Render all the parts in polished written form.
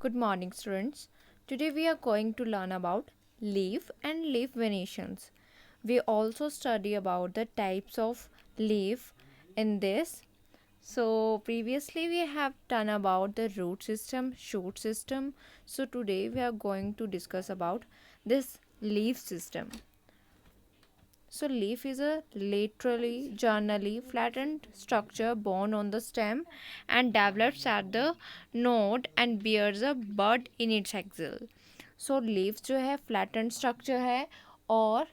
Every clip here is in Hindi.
Good morning, students. Today we are going to learn about leaf and leaf venations. We also study about the types of leaf in this. So previously we have done about the root system, shoot system. So today we are going to discuss about this leaf system. So leaf is a laterally, journally flattened structure born on the stem and develops at the node and bears a bud in its axil. So leaf जो है flattened structure है और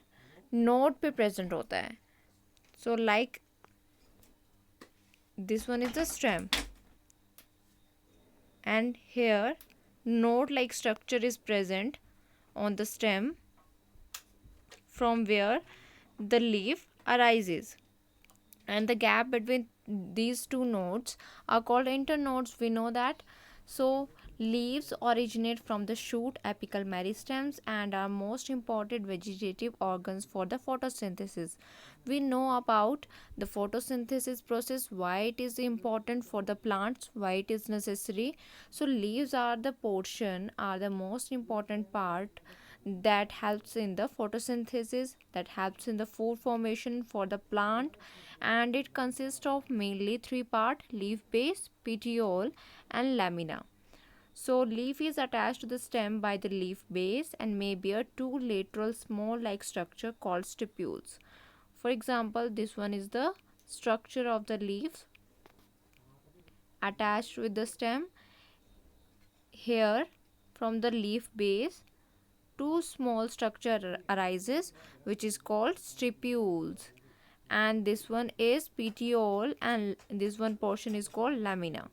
node पे present होता है. So like this one is the stem and here node like structure is present on the stem from where the leaf arises. And the gap between these two nodes are called internodes. We know that. So leaves originate from the shoot apical meristems and are most important vegetative organs for the photosynthesis. We know about the photosynthesis process, why it is important for the plants, why it is necessary. So leaves are the most important part that helps in the photosynthesis, that helps in the food formation for the plant, and it consists of mainly three part: leaf base, petiole and lamina. So leaf is attached to the stem by the leaf base and may bear two lateral small like structure called stipules. For example, this one is the structure of the leaf attached with the stem. Here from the leaf base two small structure arises which is called stipules, and this one is petiole and this one portion is called lamina.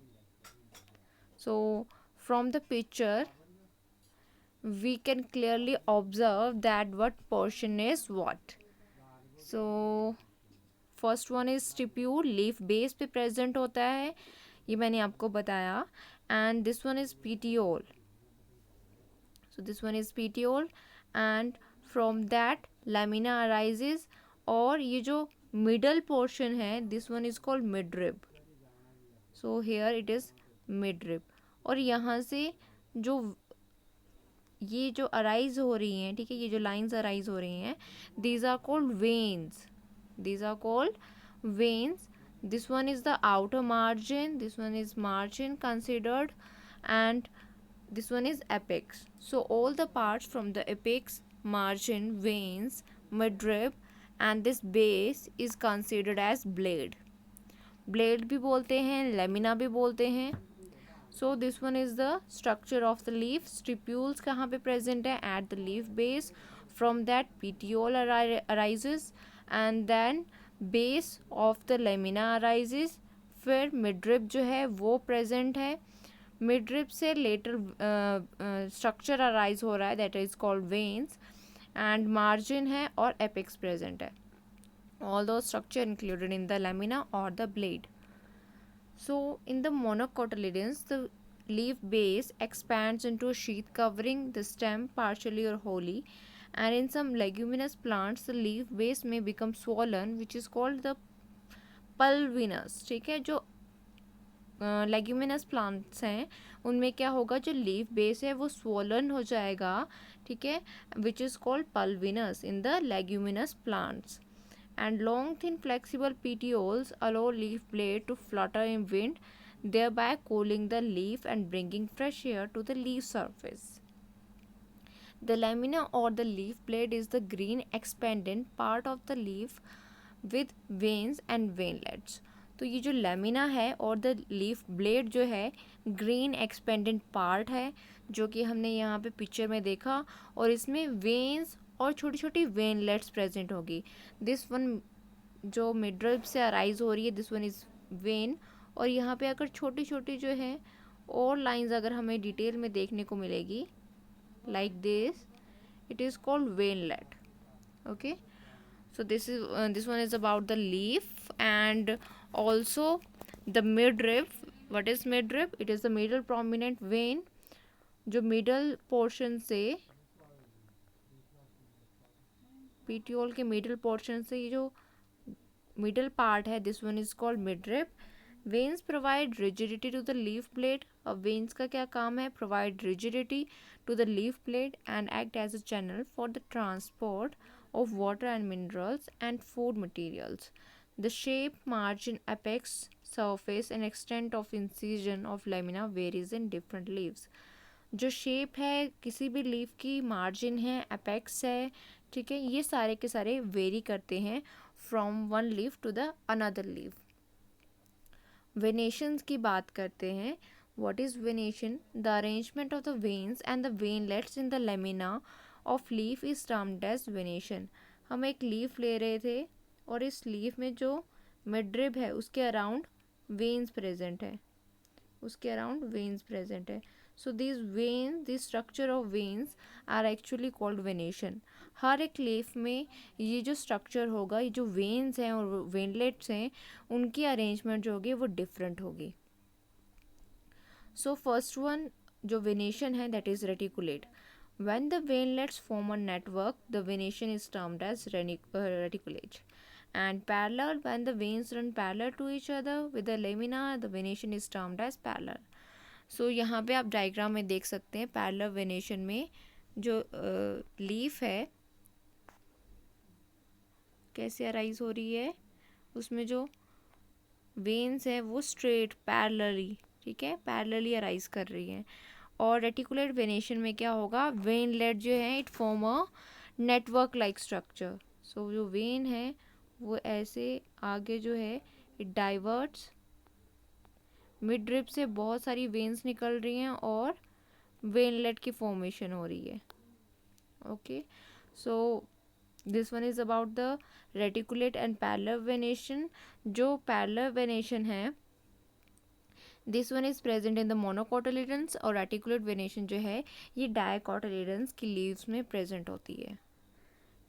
So from the picture we can clearly observe that what portion is what. So first one is stipule, leaf base पे प्रेजेंट होता है, ये मैंने आपको बताया. And this one is petiole. So this one is petiole and from that lamina arises. और ये जो middle portion है this one is called midrib. So here it is midrib. और यहाँ से जो ये जो अराइज हो रही हैं, ठीक है, ये जो लाइंस अराइज हो रही हैं, these are called veins. These are called veins. This one is the outer margin, this one is margin considered, and this one is apex. So all the parts from the apex, margin, veins, midrib and this base is considered as blade. Blade भी बोलते हैं, lamina भी बोलते हैं. So this one is the structure of the leaf. Stipules कहाँ पे present है? At the leaf base. From that petiole arises and then base of the lamina arises. फिर midrib जो है वो present है. मिडरिब से लेटर स्ट्रक्चर अराइज हो रहा है, that is called veins. And margin है और एपेक्स प्रेजेंट है. ऑल दो structure included in the lamina और the blade. So in the monocotyledons the leaf base expands into a sheath covering the stem partially or wholly, and in some leguminous plants the leaf base may become swollen which is called the pulvinus. ठीक है, जो लेग्यूमिनस प्लांट्स हैं उनमें क्या होगा, जो लीफ बेस है वो स्वोलन हो जाएगा, ठीक है, which is called pulvinus in the leguminous plants. And long thin flexible petioles allow leaf blade to flutter in wind, thereby cooling the leaf and bringing fresh air to the leaf surface. The lamina or the leaf blade is the green expanded part of the leaf with veins and veinlets. तो ये जो लेमिना है और द लीफ ब्लेड जो है ग्रीन एक्सपेंडेंट पार्ट है, जो कि हमने यहाँ पे पिक्चर में देखा, और इसमें वेन्स और छोटी छोटी वेनलेट्स प्रेजेंट होगी. दिस वन जो मिडरब से अराइज हो रही है, दिस वन इज़ वेन. और यहाँ पे अगर छोटी छोटी जो है और लाइंस अगर हमें डिटेल में देखने को मिलेगी like this, it is called veinlet. Okay, so this one is about the leaf. And also the midrib. What is midrib? It is the middle prominent vein जो middle portion से petiole के middle portion से ये जो middle part है, this one is called midrib. Veins provide rigidity to the leaf blade. अब वेन्स का क्या काम है? Provide rigidity to the leaf blade and act as a channel for the transport of water and minerals and food materials. The shape, margin, apex, surface and extent of incision of lamina varies in different leaves. जो शेप है किसी भी लीफ की, मार्जिन है, अपेक्स है, ठीक है, ये सारे के सारे वेरी करते हैं from one leaf to the another leaf. Venations की बात करते हैं. What is venation? The arrangement of the veins and the veinlets in the lamina of leaf is termed as venation. हम एक लीफ ले रहे थे और इस लीफ में जो मिडरिब है उसके अराउंड वेन्स प्रेजेंट है, उसके अराउंड वेन्स प्रेजेंट है. So this vein, this structure of veins are actually called venation. हर एक लीफ में ये जो स्ट्रक्चर होगा, ये जो वेन्स हैं और वेनलेट्स हैं, उनकी अरेंजमेंट जो होगी वो डिफरेंट होगी. सो फर्स्ट वन जो वेनेशन है that is reticulate. When the venlets form a network, the venation is termed as reticulate. And parallel, when the veins run parallel to each other with the lamina, the venation is termed as parallel. So यहाँ पे आप डायग्राम में देख सकते हैं पैरेलल वेनेशन में जो लीफ है कैसे अराइज हो रही है, उसमें जो वेन्स है वो स्ट्रेट पैरेलली, ठीक है, पैरेलली अराइज कर रही हैं. और रेटिकुलेट वेनेशन में क्या होगा? वेनलेट जो है it form a network like structure. So जो वेन है वो ऐसे आगे जो है इट डाइवर्ट्स, मिड ड्रिप से बहुत सारी वेन्स निकल रही हैं और वेनलेट की फॉर्मेशन हो रही है. Okay, so this one is about the reticulate and parallel venation. जो पैरेलल वेनेशन है this one is present in the monocotyledons और रेटिकुलेट वेनेशन जो है ये डायकोटिलेडन्स की लीव्स में प्रेजेंट होती है.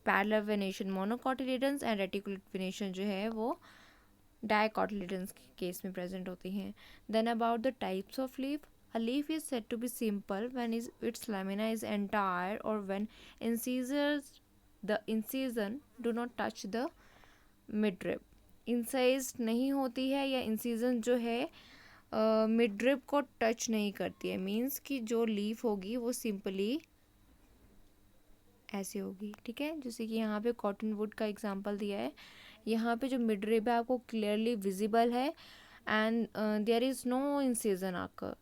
Parallel venation monocotyledons and reticulate venation जो है वो डायकोटिलेडन्स के केस में प्रेजेंट होती हैं. Then about the types of leaf. A leaf is said to be simple when its lamina is entire or when the incision do not touch the midrib. Incised नहीं होती है या incision जो है मिडरिब को टच नहीं करती है. मीन्स कि जो लीफ होगी वो सिंपली ऐसे होगी, ठीक है, जैसे कि यहाँ पे कॉटन वुड का एग्जांपल दिया है. यहाँ पे जो मिडरिब है आपको क्लियरली विजिबल है and there is no incision आकर.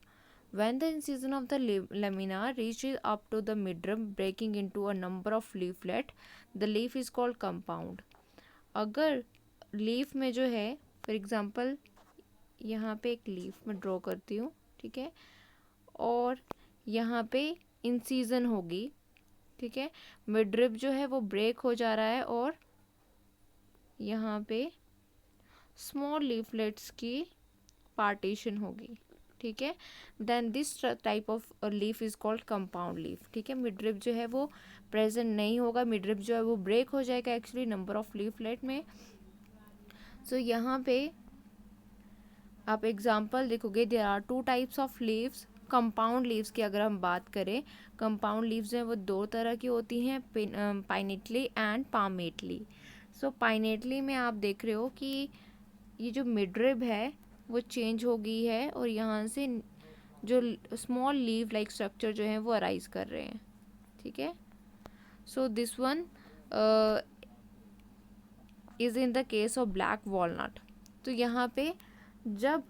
When the incision of the lamina reaches up to the midrib, breaking into a number of leaflet, the leaf is called compound. अगर लीफ में जो है, फॉर एग्जांपल यहाँ पे एक लीफ में ड्रॉ करती हूँ, ठीक है, और यहाँ पे इंसीजन होगी, ठीक है, मिडरिब जो है वो ब्रेक हो जा रहा है और यहाँ पे स्मॉल लीफलेट्स की पार्टीशन होगी, ठीक है. Then this type of leaf is called compound leaf, ठीक है. मिडरिब जो है वो प्रेजेंट नहीं होगा, मिडरिब जो है वो ब्रेक हो जाएगा एक्चुअली नंबर ऑफ लीफलेट में. सो यहाँ पे आप एग्जाम्पल देखोगे there are two types of leaves. Compound leaves की अगर हम बात करें, कंपाउंड लीव्स हैं वो दो तरह की होती हैं, पाइनेटली एंड पामेटली. सो पाइनेटली में आप देख रहे हो कि ये जो मिडरिब है वो चेंज हो गई है और यहाँ से जो स्मॉल लीव लाइक स्ट्रक्चर जो है वो अराइज कर रहे हैं, ठीक है. So this one is in the case of black walnut. तो यहाँ पे जब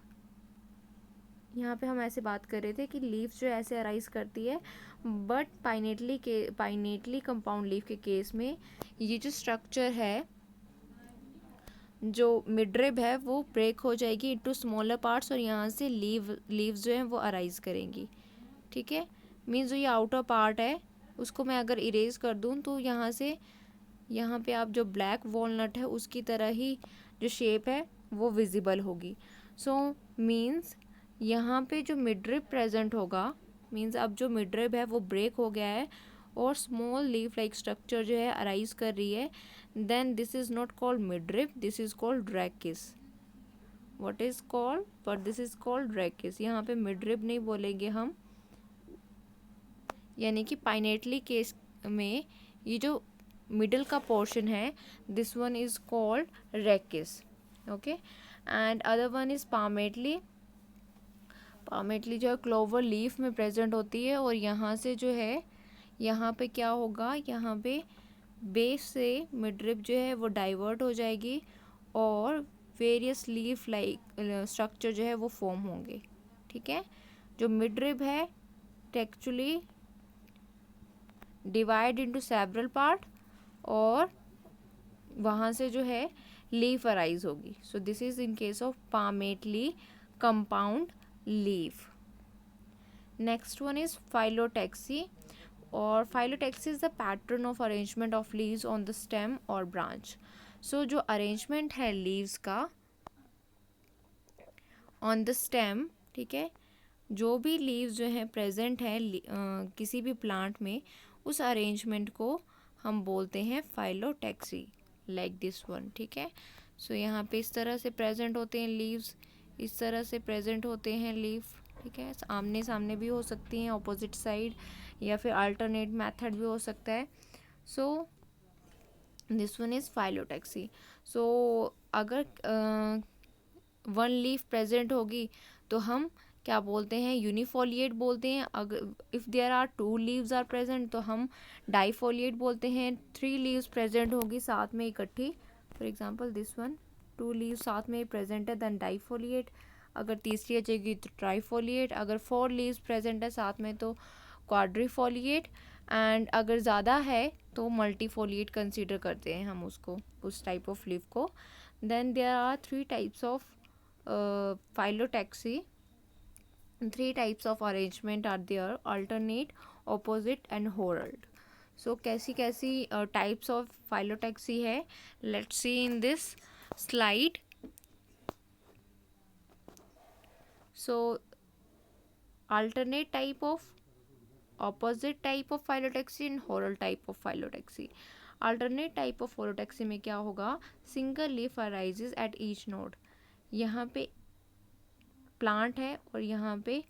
यहाँ पे हम ऐसे बात कर रहे थे कि लीव्स जो ऐसे अराइज करती है, बट पाइनेटली कंपाउंड लीफ के केस में ये जो स्ट्रक्चर है, जो मिडरिब है वो ब्रेक हो जाएगी इनटू स्मॉलर पार्ट्स और यहाँ से लीव्स जो हैं वो अराइज करेंगी, ठीक है. मीन्स जो ये आउटर पार्ट है उसको मैं अगर इरेज कर दूँ तो यहाँ से यहाँ पे आप जो ब्लैक वॉलनट है उसकी तरह ही जो शेप है वो विजिबल होगी. सो मीन्स यहाँ पे जो मिडरिब प्रेजेंट होगा, मीन्स अब जो मिडरिब है वो ब्रेक हो गया है और स्मॉल लीफ लाइक स्ट्रक्चर जो है अराइज कर रही है, then this is not called midrib, this is called rachis. What is called? But this is called rachis. यहाँ पे midrib नहीं बोलेंगे हम, यानी कि पाइनेटली केस में ये जो मिडल का पोर्शन है this one is called rachis. Okay, and other one is palmately. Palmately जो है क्लोवर लीफ में प्रेजेंट होती है, और यहाँ से जो है यहाँ पे क्या होगा, यहाँ पे बेस से मिडरिप जो है वो डाइवर्ट हो जाएगी और वेरियस लीफ लाइक स्ट्रक्चर जो है वो फॉर्म होंगे। ठीक है, जो मिडरिप है actually divide into several part, और वहाँ से जो है लीफ अराइज होगी। So this is in case of palmately compound leaf. Next one is phyllotaxy, और phyllotaxy is the pattern of arrangement of leaves on the stem और ब्रांच। सो जो अरेंजमेंट है लीव्स का ऑन द स्टेम, ठीक है, जो भी लीव्स जो है प्रेजेंट है किसी भी प्लांट में, उस अरेंजमेंट को हम बोलते हैं फाइलोटेक्सी, लाइक दिस वन। ठीक है, सो यहाँ पे इस तरह से प्रेजेंट होते हैं लीव्स, इस तरह से प्रेजेंट होते हैं लीफ। ठीक है, आमने सामने भी हो सकती हैं, ऑपोजिट साइड, या फिर अल्टरनेट मेथड भी हो सकता है। So this one is phyllotaxy. So अगर वन लीफ प्रेजेंट होगी तो हम क्या बोलते हैं, यूनिफोलिएट बोलते हैं। अगर if there are 2 leaves are present तो हम डाइफोलिएट बोलते हैं। 3 लीव्स प्रेजेंट होगी साथ में इकट्ठी, for example this one, 2 leaves साथ में प्रेजेंट है देन डाइफोलिएट। अगर तीसरी आ जाएगी तो ट्राइफोलिएट। अगर 4 लीव्स प्रेजेंट है साथ में तो क्वाड्रीफोलिएट। एंड अगर ज़्यादा है तो मल्टीफोलिएट कंसीडर करते हैं हम उसको, उस टाइप ऑफ लीफ को। Then there are 3 types of phyllotaxy. 3 types of arrangement are there: alternate, opposite and whorled. So कैसी कैसी types of phyllotaxy है, let's see in this slide. So alternate type of, opposite type of phyllotaxy and whorled type of phyllotaxy. alternate type of phyllotaxy में क्या होगा, single leaf arises at each node. यहाँ पे प्लांट है और यहाँ पे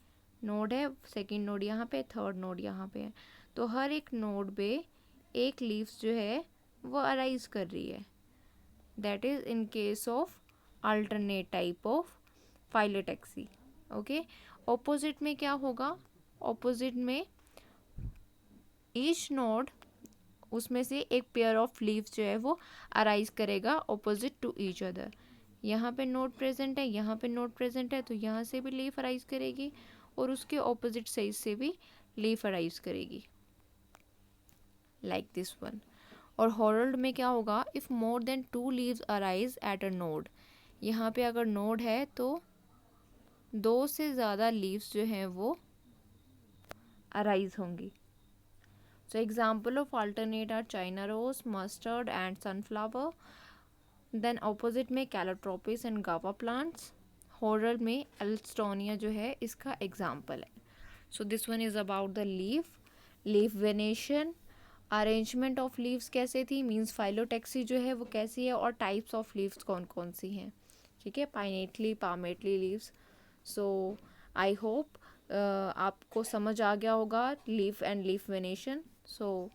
नोड है, सेकंड नोड यहाँ पे, थर्ड नोड यहाँ पे है, तो हर एक नोड पे एक लीव्स जो है वो अराइज कर रही है। That is in case of alternate type of phyllotaxy. Okay, opposite में क्या होगा, ऑपोजिट में ईच नोड, उसमें से एक पेयर ऑफ लीव्स जो है वो अराइज करेगा ऑपोजिट टू ईच अदर। यहाँ पे नोड प्रेजेंट है, यहाँ पे नोड प्रेजेंट है, तो यहाँ से भी लीफ अराइज करेगी और उसके ऑपोजिट साइड से भी लीफ अराइज करेगी, लाइक दिस वन। और हॉरल्ड में क्या होगा, if more than 2 leaves arise at a node, यहाँ पे अगर नोड है तो 2 से ज़्यादा लीव्स जो हैं वो अराइज होंगी। So example of alternate are China rose, mustard and sunflower. Then opposite में Calotropis and guava plants. Whorl में एल्स्टोनिया जो है इसका एग्जाम्पल है। So this one is about the leaf venation. Arrangement of leaves कैसे थी, मीन्स फाइलोटेक्सी जो है वो कैसी है, और टाइप्स ऑफ लीव्स कौन कौन सी हैं। ठीक है, पाइनेटली, palmately leaves. So I hope आपको समझ आ गया होगा leaf and leaf venation. So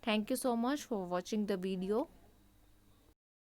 thank you so much for watching the video.